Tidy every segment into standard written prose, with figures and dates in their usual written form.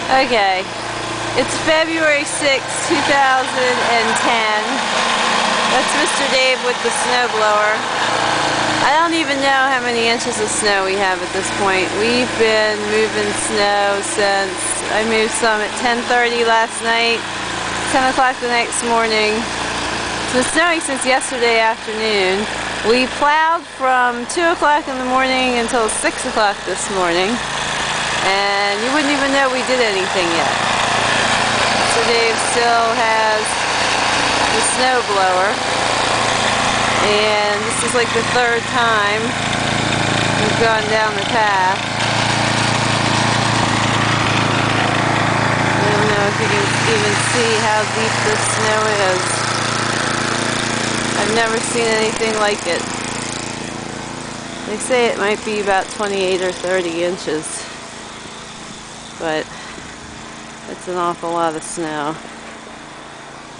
Okay, it's February 6, 2010. That's Mr. Dave with the snowblower. I don't even know how many inches of snow we have at this point. We've been moving snow since I moved some at 10:30 last night, 10 o'clock the next morning. It's been snowing since yesterday afternoon. We plowed from 2 o'clock in the morning until 6 o'clock this morning. And you wouldn't even know we did anything yet. So Dave still has the snow blower, and this is like the third time we've gone down the path. I don't know if you can even see how deep this snow is. I've never seen anything like it. They say it might be about 28 or 30 inches. But it's an awful lot of snow.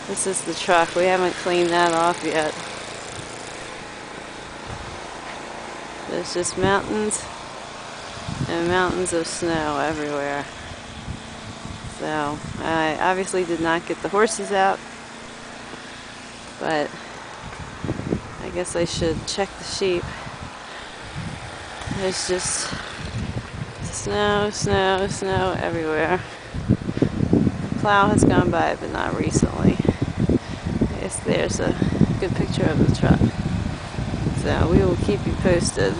This is the truck. We haven't cleaned that off yet. There's just mountains and mountains of snow everywhere. So I obviously did not get the horses out, but I guess I should check the sheep. There's just snow, snow, snow everywhere. The plow has gone by, but not recently. I guess there's a good picture of the truck. So we will keep you posted.